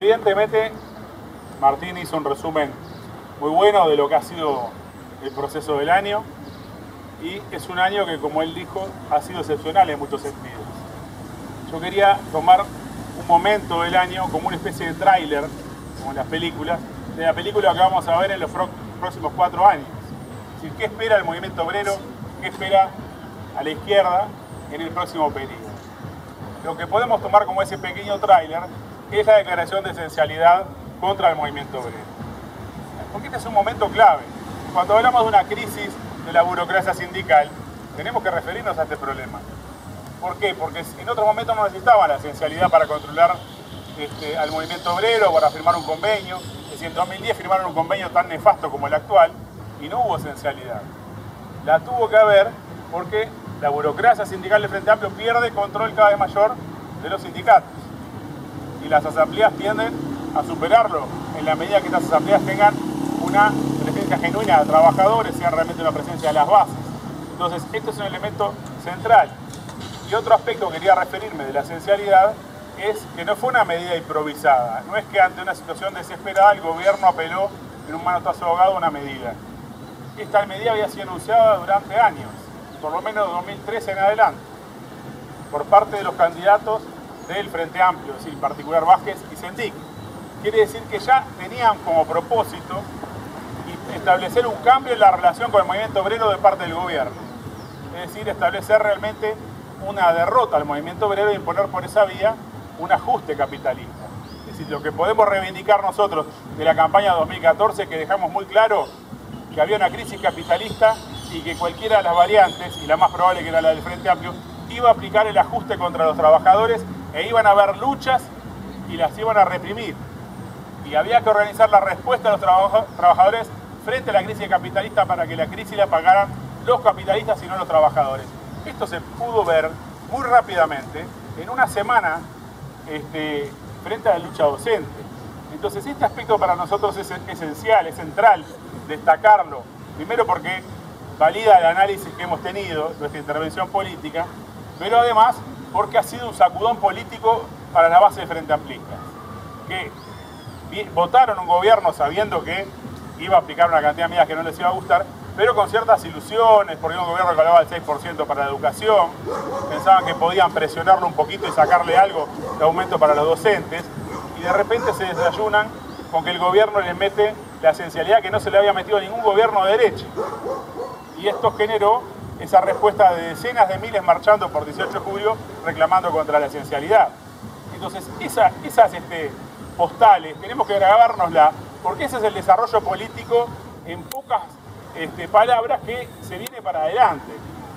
Evidentemente, Martín hizo un resumen muy bueno de lo que ha sido el proceso del año, y es un año que, como él dijo, ha sido excepcional en muchos sentidos. Yo quería tomar un momento del año como una especie de tráiler, como en las películas, de la película que vamos a ver en los próximos 4 años. Es decir, ¿qué espera el movimiento obrero? ¿Qué espera a la izquierda en el próximo periodo? Lo que podemos tomar como ese pequeño tráiler es la declaración de esencialidad contra el movimiento obrero. Porque este es un momento clave. Cuando hablamos de una crisis de la burocracia sindical, tenemos que referirnos a este problema. ¿Por qué? Porque en otros momentos no necesitaban la esencialidad para controlar al movimiento obrero, para firmar un convenio. Es decir, en 2010 firmaron un convenio tan nefasto como el actual y no hubo esencialidad. La tuvo que haber porque la burocracia sindical del Frente Amplio pierde control cada vez mayor de los sindicatos. Y las asambleas tienden a superarlo en la medida que estas asambleas tengan una presencia genuina de trabajadores, sean realmente una presencia de las bases. Entonces, esto es un elemento central. Y otro aspecto que quería referirme de la esencialidad es que no fue una medida improvisada. No es que ante una situación desesperada el gobierno apeló en un manotazo ahogado a una medida. Esta medida había sido anunciada durante años, por lo menos de 2013 en adelante, por parte de los candidatos del Frente Amplio, es decir, en particular Vázquez y Sendik. Quiere decir que ya tenían como propósito establecer un cambio en la relación con el movimiento obrero de parte del gobierno. Es decir, establecer realmente una derrota al movimiento obrero e imponer por esa vía un ajuste capitalista. Es decir, lo que podemos reivindicar nosotros de la campaña 2014 es que dejamos muy claro que había una crisis capitalista y que cualquiera de las variantes, y la más probable que era la del Frente Amplio, iba a aplicar el ajuste contra los trabajadores e iban a haber luchas y las iban a reprimir. Y había que organizar la respuesta de los trabajadores frente a la crisis capitalista para que la crisis la pagaran los capitalistas y no los trabajadores. Esto se pudo ver muy rápidamente en una semana frente a la lucha docente. Entonces este aspecto para nosotros es esencial, es central destacarlo. Primero porque valida el análisis que hemos tenido, nuestra intervención política, pero además porque ha sido un sacudón político para la base de Frente Amplista, que votaron un gobierno sabiendo que iba a aplicar una cantidad de medidas que no les iba a gustar, pero con ciertas ilusiones, porque un gobierno que hablaba del 6% para la educación, pensaban que podían presionarlo un poquito y sacarle algo de aumento para los docentes, y de repente se desayunan con que el gobierno les mete la esencialidad que no se le había metido a ningún gobierno de derecha. Y esto generó esa respuesta de decenas de miles marchando por 18 de julio reclamando contra la esencialidad. Entonces, esas postales tenemos que grabárnosla, porque ese es el desarrollo político en pocas palabras que se viene para adelante.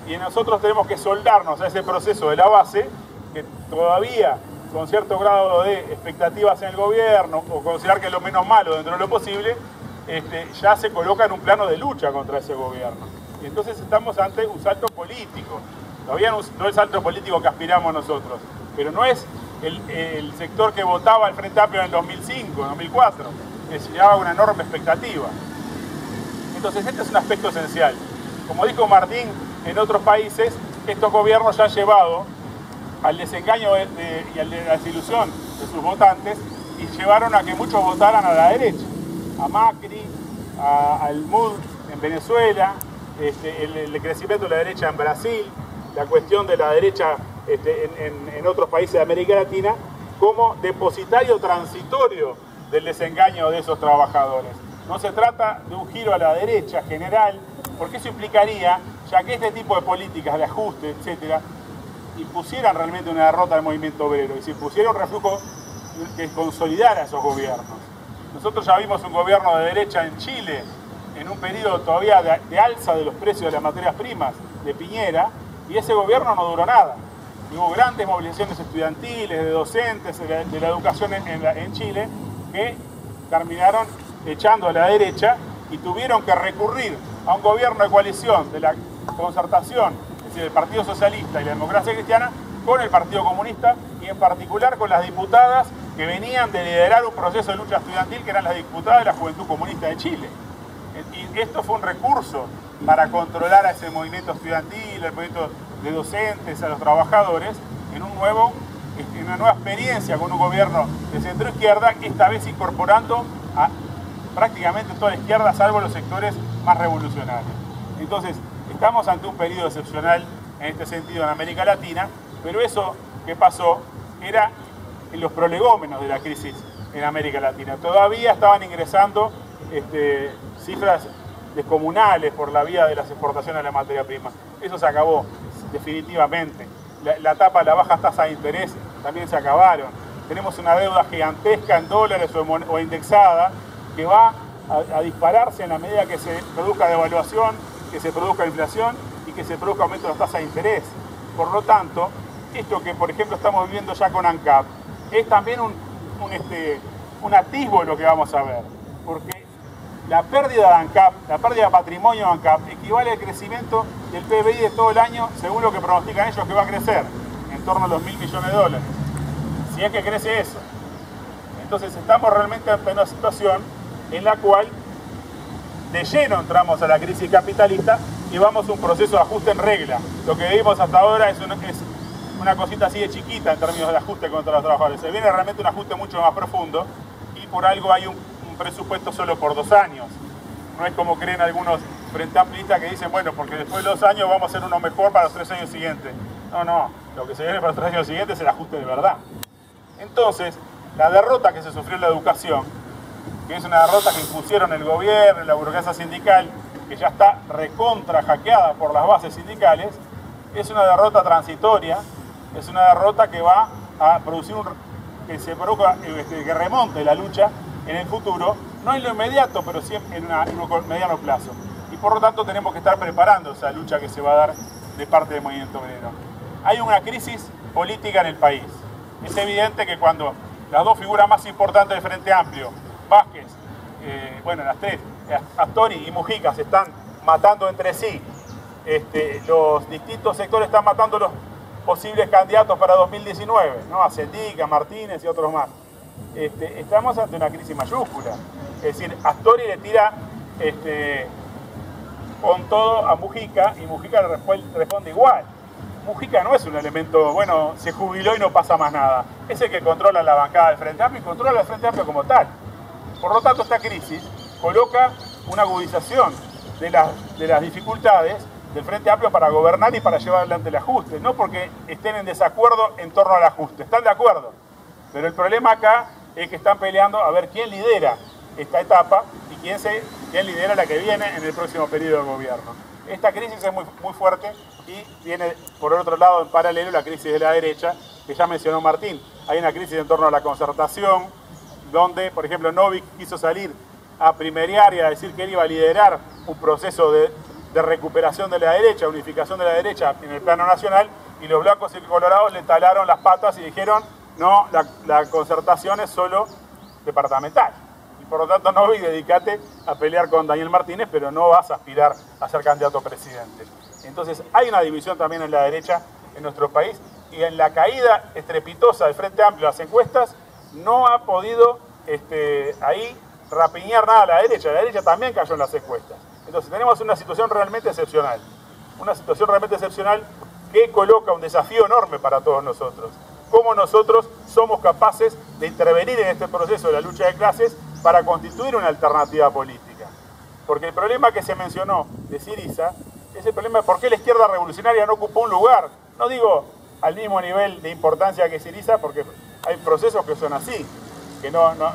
Y nosotros tenemos que soldarnos a ese proceso de la base, que todavía con cierto grado de expectativas en el gobierno, o considerar que es lo menos malo dentro de lo posible, ya se coloca en un plano de lucha contra ese gobierno. Y entonces estamos ante un salto político. Todavía no es el salto político que aspiramos nosotros, pero no es el sector que votaba al Frente Amplio en el 2005, 2004, que se llevaba una enorme expectativa. Entonces este es un aspecto esencial. Como dijo Martín, en otros países estos gobiernos ya han llevado al desengaño y a la desilusión de sus votantes y llevaron a que muchos votaran a la derecha, a Macri, al MUD en Venezuela, el crecimiento de la derecha en Brasil, la cuestión de la derecha en otros países de América Latina como depositario transitorio del desengaño de esos trabajadores. No se trata de un giro a la derecha general, porque eso implicaría, ya que este tipo de políticas de ajuste, etcétera, impusieran realmente una derrota al movimiento obrero y se impusiera un reflujo que consolidara esos gobiernos. Nosotros ya vimos un gobierno de derecha en Chile, en un periodo todavía de alza de los precios de las materias primas de Piñera, y ese gobierno no duró nada. Hubo grandes movilizaciones estudiantiles, de docentes, de la educación en Chile, que terminaron echando a la derecha y tuvieron que recurrir a un gobierno de coalición de la concertación, es decir, el Partido Socialista y la Democracia Cristiana, con el Partido Comunista y en particular con las diputadas que venían de liderar un proceso de lucha estudiantil, que eran las diputadas de la Juventud Comunista de Chile. Y esto fue un recurso para controlar a ese movimiento estudiantil, el movimiento de docentes, a los trabajadores, en un nuevo una nueva experiencia con un gobierno de centro-izquierda, esta vez incorporando a prácticamente toda la izquierda, salvo los sectores más revolucionarios. Entonces, estamos ante un periodo excepcional en este sentido en América Latina, pero eso que pasó era en los prolegómenos de la crisis en América Latina. Todavía estaban ingresando cifras descomunales por la vía de las exportaciones de la materia prima. Eso se acabó definitivamente. La etapa de las bajas tasas de interés también se acabaron. Tenemos una deuda gigantesca en dólares o indexada que va a dispararse en la medida que se produzca devaluación, que se produzca inflación y que se produzca aumento de las tasas de interés. Por lo tanto, esto que por ejemplo estamos viviendo ya con ANCAP es también un atisbo de lo que vamos a ver, porque la pérdida de ANCAP, la pérdida de patrimonio de ANCAP equivale al crecimiento del PBI de todo el año, según lo que pronostican ellos que va a crecer, en torno a los $1.000 millones. Si es que crece eso. Entonces estamos realmente en una situación en la cual de lleno entramos a la crisis capitalista y vamos a un proceso de ajuste en regla. Lo que vimos hasta ahora es una cosita así de chiquita en términos de ajuste contra los trabajadores. Se viene realmente un ajuste mucho más profundo y por algo hay un presupuesto solo por 2 años. No es como creen algunos frente amplistas que dicen, bueno, porque después de 2 años vamos a hacer uno mejor para los 3 años siguientes. No, lo que se viene para los 3 años siguientes es el ajuste de verdad. Entonces, la derrota que se sufrió en la educación, que es una derrota que impusieron el gobierno y la burocracia sindical, que ya está recontra hackeada por las bases sindicales, es una derrota transitoria, es una derrota que va a producir que remonte la lucha en el futuro, no en lo inmediato, pero sí en un mediano plazo. Y por lo tanto tenemos que estar preparando esa lucha que se va a dar de parte del movimiento obrero. Hay una crisis política en el país. Es evidente que cuando las dos figuras más importantes del Frente Amplio, Vázquez, las tres, Astori y Mujica, se están matando entre sí, los distintos sectores están matando los posibles candidatos para 2019, ¿no? A Sendic, a Martínez y otros más. Estamos ante una crisis mayúscula. Es decir, Astori le tira con todo a Mujica y Mujica le responde igual. Mujica no es un elemento, bueno, se jubiló y no pasa más nada. Es el que controla la bancada del Frente Amplio y controla el Frente Amplio como tal. Por lo tanto, esta crisis coloca una agudización de las dificultades del Frente Amplio para gobernar y para llevar adelante el ajuste. No porque estén en desacuerdo en torno al ajuste, están de acuerdo. Pero el problema acá es que están peleando a ver quién lidera esta etapa y quién lidera la que viene en el próximo periodo de gobierno. Esta crisis es muy fuerte y tiene, por otro lado, en paralelo, la crisis de la derecha, que ya mencionó Martín. Hay una crisis en torno a la concertación, donde, por ejemplo, Novik quiso salir a primerear y a decir que él iba a liderar un proceso de recuperación de la derecha, unificación de la derecha en el plano nacional, y los blancos y colorados le talaron las patas y dijeron, no, la concertación es solo departamental. Y por lo tanto, Novik, dedícate a pelear con Daniel Martínez, pero no vas a aspirar a ser candidato a presidente. Entonces, hay una división también en la derecha en nuestro país, y en la caída estrepitosa del Frente Amplio de las encuestas, no ha podido ahí rapiñar nada a la derecha también cayó en las encuestas. Entonces tenemos una situación realmente excepcional, que coloca un desafío enorme para todos nosotros. Cómo nosotros somos capaces de intervenir en este proceso de la lucha de clases para constituir una alternativa política. Porque el problema que se mencionó de Syriza es el problema de por qué la izquierda revolucionaria no ocupó un lugar. No digo al mismo nivel de importancia que Syriza, porque hay procesos que son así, que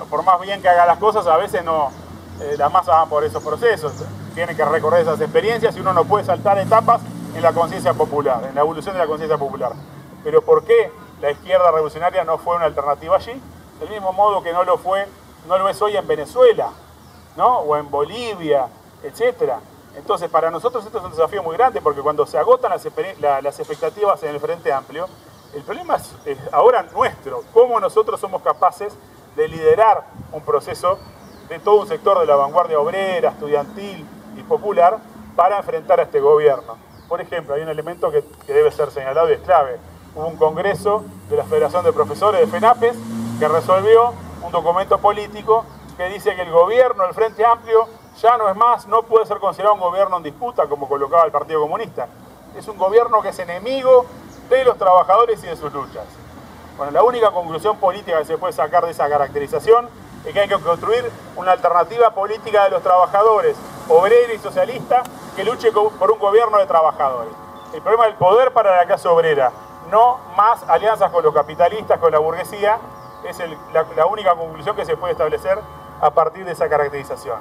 por más bien que haga las cosas, a veces las masas van por esos procesos, tienen que recorrer esas experiencias y uno no puede saltar etapas en la conciencia popular, en la evolución de la conciencia popular. Pero ¿por qué la izquierda revolucionaria no fue una alternativa allí? Del mismo modo que no lo es hoy en Venezuela, ¿no? O en Bolivia, etcétera. Entonces, para nosotros esto es un desafío muy grande, porque cuando se agotan las expectativas en el Frente Amplio, el problema es ahora nuestro, cómo nosotros somos capaces de liderar un proceso de todo un sector de la vanguardia obrera, estudiantil y popular para enfrentar a este gobierno. Por ejemplo, hay un elemento que debe ser señalado y es clave. Hubo un congreso de la Federación de Profesores de FENAPES que resolvió un documento político que dice que el gobierno del Frente Amplio ya no puede ser considerado un gobierno en disputa como colocaba el Partido Comunista. Es un gobierno que es enemigo de los trabajadores y de sus luchas. Bueno, la única conclusión política que se puede sacar de esa caracterización es que hay que construir una alternativa política de los trabajadores, obrera y socialista, que luche por un gobierno de trabajadores. El problema del poder para la clase obrera, no más alianzas con los capitalistas, con la burguesía, es la única conclusión que se puede establecer a partir de esa caracterización.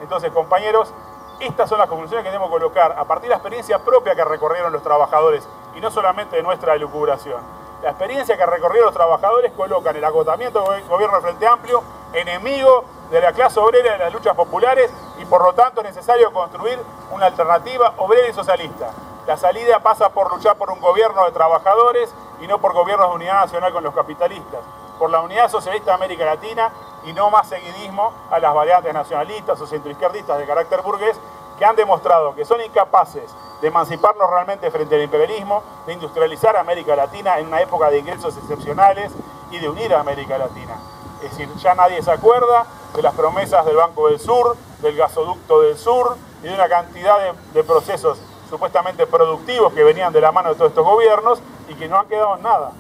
Entonces, compañeros, estas son las conclusiones que debemos colocar a partir de la experiencia propia que recorrieron los trabajadores y no solamente de nuestra elucubración. La experiencia que recorrieron los trabajadores colocan el agotamiento del gobierno del Frente Amplio, enemigo de la clase obrera de las luchas populares, y por lo tanto es necesario construir una alternativa obrera y socialista. La salida pasa por luchar por un gobierno de trabajadores y no por gobiernos de unidad nacional con los capitalistas, por la unidad socialista de América Latina y no más seguidismo a las variantes nacionalistas o centroizquierdistas de carácter burgués que han demostrado que son incapaces de emanciparnos realmente frente al imperialismo, de industrializar a América Latina en una época de ingresos excepcionales y de unir a América Latina. Es decir, ya nadie se acuerda de las promesas del Banco del Sur, del gasoducto del Sur y de una cantidad de procesos supuestamente productivos que venían de la mano de todos estos gobiernos y que no han quedado en nada.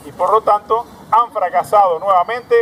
Y por lo tanto han fracasado nuevamente,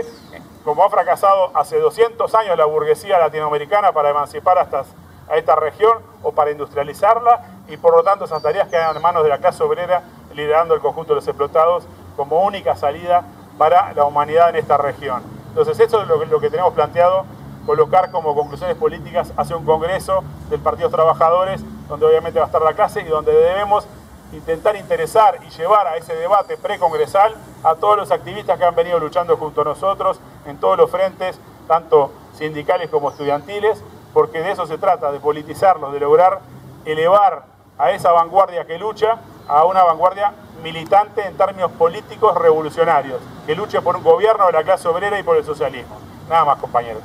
como ha fracasado hace 200 años la burguesía latinoamericana para emancipar a esta región o para industrializarla, y por lo tanto esas tareas quedan en manos de la clase obrera liderando el conjunto de los explotados como única salida para la humanidad en esta región. Entonces eso es lo que tenemos planteado colocar como conclusiones políticas hacia un congreso del Partido de los Trabajadores, donde obviamente va a estar la clase y donde debemos intentar interesar y llevar a ese debate precongresal a todos los activistas que han venido luchando junto a nosotros en todos los frentes, tanto sindicales como estudiantiles, porque de eso se trata, de politizarlos, de lograr elevar a esa vanguardia que lucha a una vanguardia militante en términos políticos revolucionarios, que luche por un gobierno de la clase obrera y por el socialismo. Nada más, compañeros.